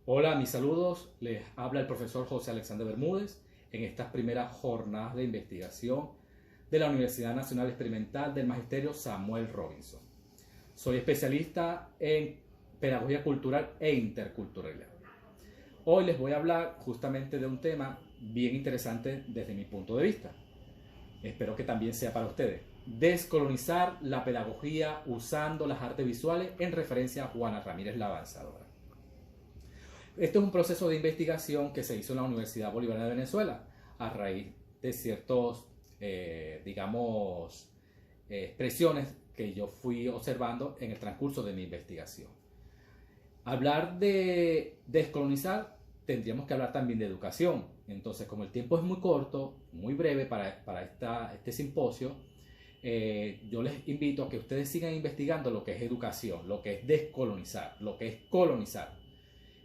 Hola, mis saludos. Les habla el profesor José Alexander Bermúdez en estas primeras jornadas de investigación de la Universidad Nacional Experimental del Magisterio Samuel Robinson. Soy especialista en pedagogía cultural e interculturalidad. Hoy les voy a hablar justamente de un tema bien interesante desde mi punto de vista. Espero que también sea para ustedes. Descolonizar la pedagogía usando las artes visuales en referencia a Juana Ramírez la Avanzadora. Este es un proceso de investigación que se hizo en la Universidad Bolivariana de Venezuela a raíz de ciertos, expresiones que yo fui observando en el transcurso de mi investigación. Hablar de descolonizar, tendríamos que hablar también de educación. Entonces, como el tiempo es muy corto, muy breve para este simposio, yo les invito a que ustedes sigan investigando lo que es educación, lo que es descolonizar, lo que es colonizar.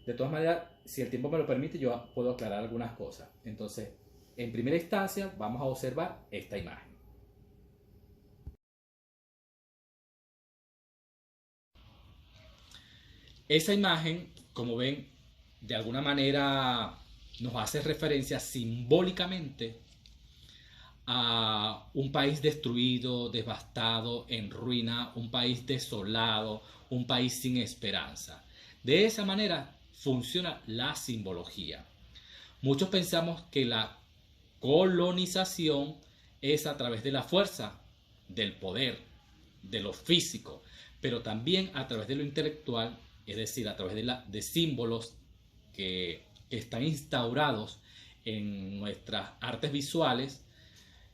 De todas maneras, si el tiempo me lo permite, yo puedo aclarar algunas cosas. Entonces, en primera instancia, vamos a observar esta imagen. Esa imagen, como ven, de alguna manera nos hace referencia simbólicamente a un país destruido, devastado, en ruina, un país desolado, un país sin esperanza. De esa manera funciona la simbología. Muchos pensamos que la colonización es a través de la fuerza, del poder, de lo físico, pero también a través de lo intelectual, es decir, a través de símbolos que están instaurados en nuestras artes visuales.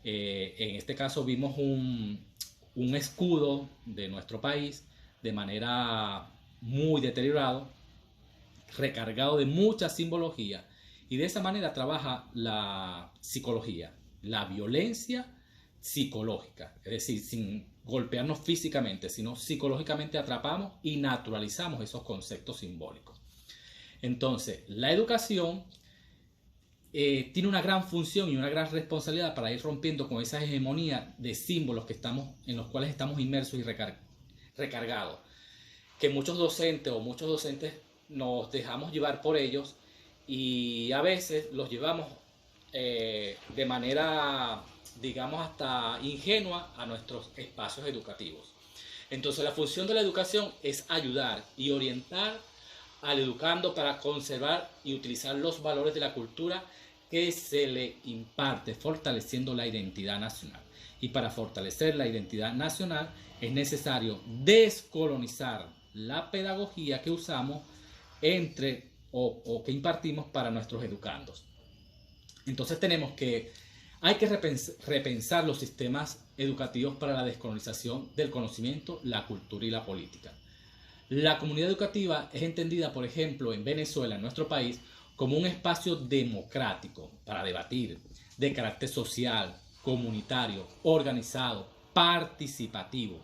En este caso vimos un escudo de nuestro país de manera muy deteriorado, recargado de mucha simbología, y de esa manera trabaja la psicología, la violencia psicológica, es decir, sin golpearnos físicamente, sino psicológicamente atrapamos y naturalizamos esos conceptos simbólicos. Entonces, la educación tiene una gran función y una gran responsabilidad para ir rompiendo con esa hegemonía de símbolos en los cuales estamos inmersos y recargados, que muchos docentes nos dejamos llevar por ellos y a veces los llevamos de manera, digamos, hasta ingenua a nuestros espacios educativos. Entonces la función de la educación es ayudar y orientar al educando para conservar y utilizar los valores de la cultura que se le imparte, fortaleciendo la identidad nacional. Y para fortalecer la identidad nacional es necesario descolonizar la pedagogía que usamos o que impartimos para nuestros educandos. Entonces hay que repensar los sistemas educativos para la descolonización del conocimiento, la cultura y la política. La comunidad educativa es entendida, por ejemplo, en Venezuela, en nuestro país, como un espacio democrático para debatir, de carácter social, comunitario, organizado, participativo,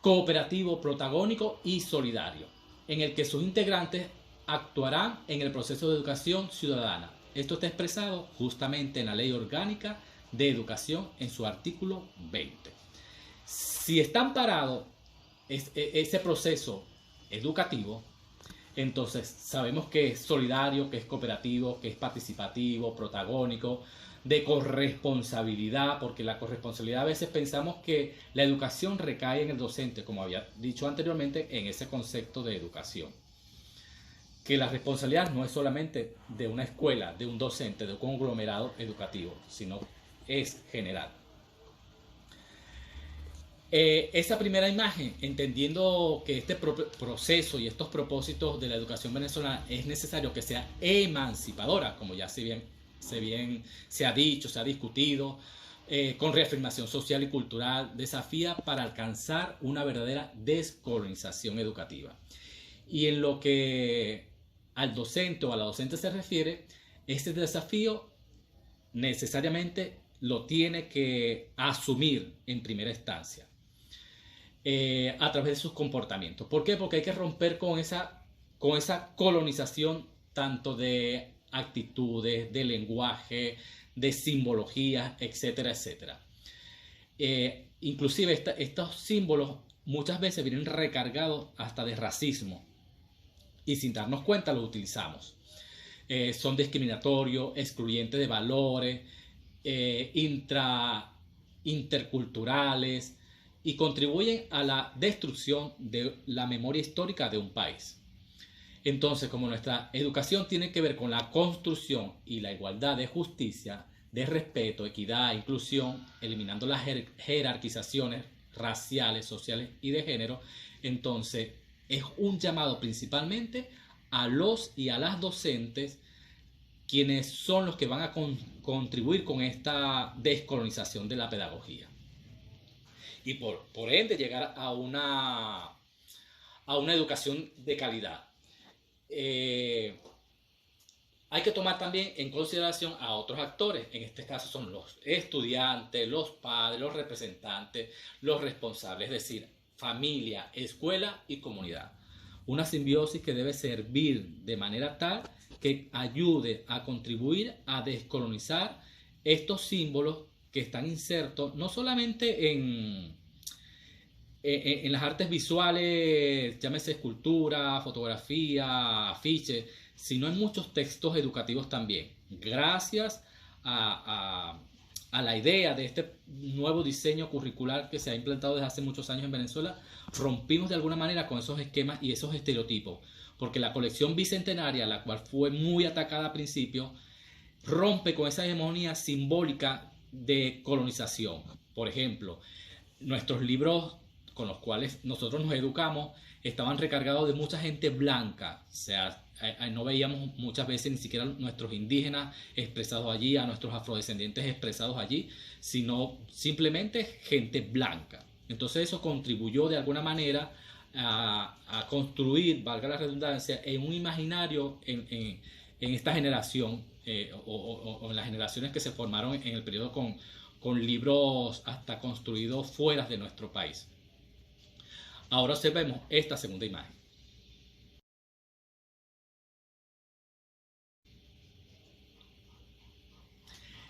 cooperativo, protagónico y solidario, en el que sus integrantes actuarán en el proceso de educación ciudadana. Esto está expresado justamente en la Ley Orgánica de Educación en su artículo 20. Si está amparado ese proceso educativo, entonces sabemos que es solidario, que es cooperativo, que es participativo, protagónico, de corresponsabilidad, porque la corresponsabilidad a veces pensamos que la educación recae en el docente, como había dicho anteriormente, en ese concepto de educación. Que la responsabilidad no es solamente de una escuela, de un docente, de un conglomerado educativo, sino es general. Esa primera imagen, entendiendo que este proceso y estos propósitos de la educación venezolana es necesario que sea emancipadora, como ya se ha dicho, se ha discutido, con reafirmación social y cultural, desafía para alcanzar una verdadera descolonización educativa. Y en lo que al docente o a la docente se refiere, este desafío necesariamente lo tiene que asumir en primera instancia. A través de sus comportamientos. ¿Por qué? Porque hay que romper con esa colonización tanto de actitudes, de lenguaje, de simbologías, etcétera, etcétera. Inclusive estos símbolos muchas veces vienen recargados hasta de racismo. y sin darnos cuenta lo utilizamos. Son discriminatorios, excluyentes de valores, interculturales y contribuyen a la destrucción de la memoria histórica de un país. Entonces, como nuestra educación tiene que ver con la construcción y la igualdad de justicia, de respeto, equidad, inclusión, eliminando las jerarquizaciones raciales, sociales y de género, entonces es un llamado principalmente a los y a las docentes, quienes son los que van a contribuir con esta descolonización de la pedagogía. Y por ende llegar a una educación de calidad. Hay que tomar también en consideración a otros actores. En este caso son los estudiantes, los padres, los representantes, los responsables, es decir, familia, escuela y comunidad. Una simbiosis que debe servir de manera tal que ayude a contribuir a descolonizar estos símbolos que están insertos no solamente en las artes visuales, llámese escultura, fotografía, afiches, sino en muchos textos educativos también. Gracias a la idea de este nuevo diseño curricular que se ha implantado desde hace muchos años en Venezuela, rompimos de alguna manera con esos esquemas y esos estereotipos, porque la colección bicentenaria, la cual fue muy atacada al principio, rompe con esa hegemonía simbólica de colonización. Por ejemplo, nuestros libros con los cuales nosotros nos educamos estaban recargados de mucha gente blanca, o sea, no veíamos muchas veces ni siquiera nuestros indígenas expresados allí, a nuestros afrodescendientes expresados allí, sino simplemente gente blanca. Entonces eso contribuyó de alguna manera a construir, valga la redundancia, en un imaginario en esta generación o en las generaciones que se formaron en el periodo con libros hasta construidos fuera de nuestro país. Ahora observemos esta segunda imagen.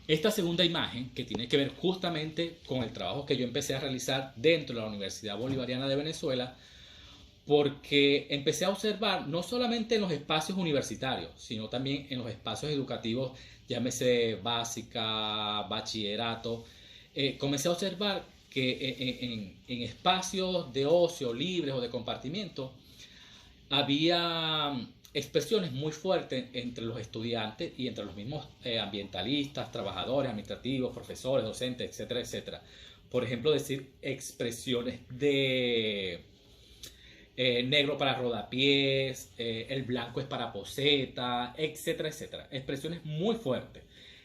Esta segunda imagen, que tiene que ver justamente con el trabajo que yo empecé a realizar dentro de la Universidad Bolivariana de Venezuela, porque empecé a observar no solamente en los espacios universitarios, sino también en los espacios educativos, llámese básica, bachillerato, comencé a observar que en espacios de ocio libres o de compartimiento había expresiones muy fuertes entre los estudiantes y entre los mismos ambientalistas, trabajadores, administrativos, profesores, docentes, etcétera, etcétera. Por ejemplo, decir expresiones de negro para rodapiés, el blanco es para poseta, etcétera, etcétera. Expresiones muy fuertes.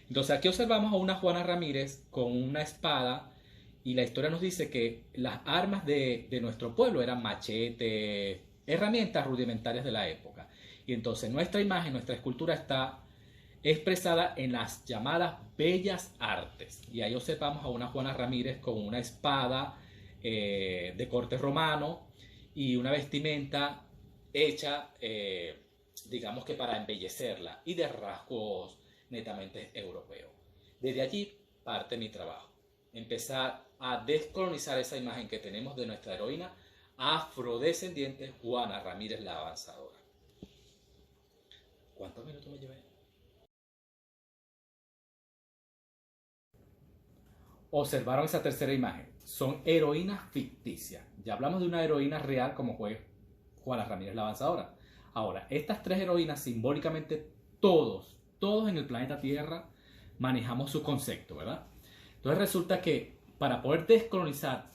Entonces aquí observamos a una Juana Ramírez con una espada y la historia nos dice que las armas de nuestro pueblo eran machetes, herramientas rudimentarias de la época. Y entonces nuestra imagen, nuestra escultura está expresada en las llamadas bellas artes. Y ahí observamos a una Juana Ramírez con una espada de corte romano y una vestimenta hecha, digamos que para embellecerla y de rasgos netamente europeos. Desde allí parte mi trabajo. Empezar a descolonizar esa imagen que tenemos de nuestra heroína afrodescendiente Juana Ramírez la Avanzadora. ¿Cuántos minutos me llevé? Observaron esa tercera imagen. Son heroínas ficticias. Ya hablamos de una heroína real como fue Juana Ramírez la Avanzadora. Ahora, estas tres heroínas simbólicamente todos en el planeta Tierra manejamos su concepto, ¿verdad? Entonces resulta que para poder descolonizar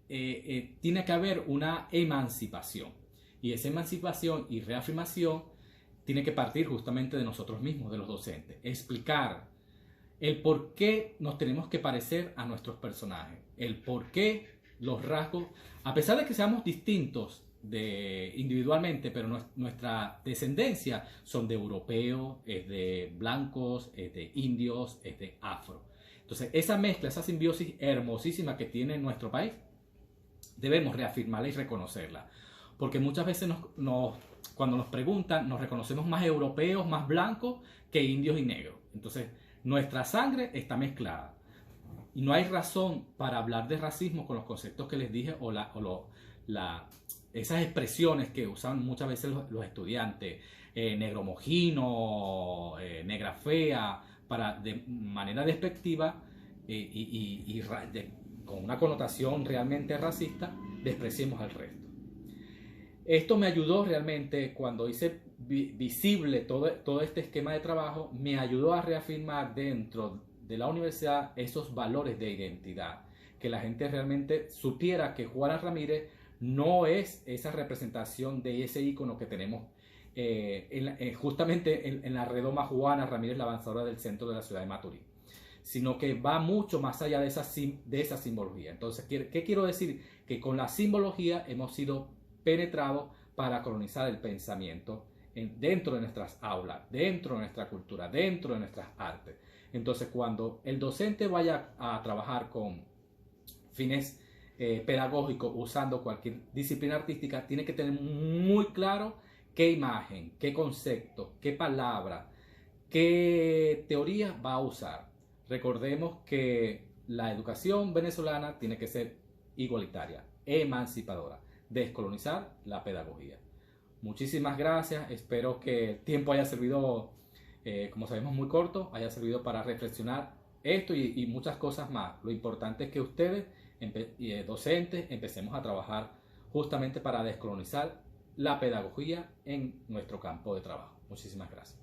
tiene que haber una emancipación. Y esa emancipación y reafirmación tiene que partir justamente de nosotros mismos, de los docentes. Explicar el por qué nos tenemos que parecer a nuestros personajes. El por qué los rasgos, a pesar de que seamos distintos individualmente, pero nuestra descendencia son de europeos, es de blancos, es de indios, es de afro. Entonces esa mezcla, esa simbiosis hermosísima que tiene nuestro país, debemos reafirmarla y reconocerla. Porque muchas veces cuando nos preguntan, nos reconocemos más europeos, más blancos que indios y negros. Entonces nuestra sangre está mezclada. Y no hay razón para hablar de racismo con los conceptos que les dije o la esas expresiones que usan muchas veces los estudiantes, negro mojino, negra fea, de manera despectiva con una connotación realmente racista, despreciemos al resto. Esto me ayudó realmente cuando hice visible todo este esquema de trabajo, me ayudó a reafirmar dentro de la universidad esos valores de identidad, que la gente realmente supiera que Juana Ramírez no es esa representación de ese ícono que tenemos justamente en la redoma Juana Ramírez, la avanzadora del centro de la ciudad de Maturín, sino que va mucho más allá de esa simbología. Entonces, ¿qué quiero decir? Que con la simbología hemos sido penetrados para colonizar el pensamiento dentro de nuestras aulas, dentro de nuestra cultura, dentro de nuestras artes. Entonces, cuando el docente vaya a trabajar con fines pedagógicos usando cualquier disciplina artística, tiene que tener muy claro qué imagen, qué concepto, qué palabra, qué teoría va a usar. Recordemos que la educación venezolana tiene que ser igualitaria, emancipadora, descolonizar la pedagogía. Muchísimas gracias, espero que el tiempo haya servido, como sabemos muy corto, haya servido para reflexionar esto y muchas cosas más. Lo importante es que ustedes, docentes, empecemos a trabajar justamente para descolonizar la pedagogía en nuestro campo de trabajo. Muchísimas gracias.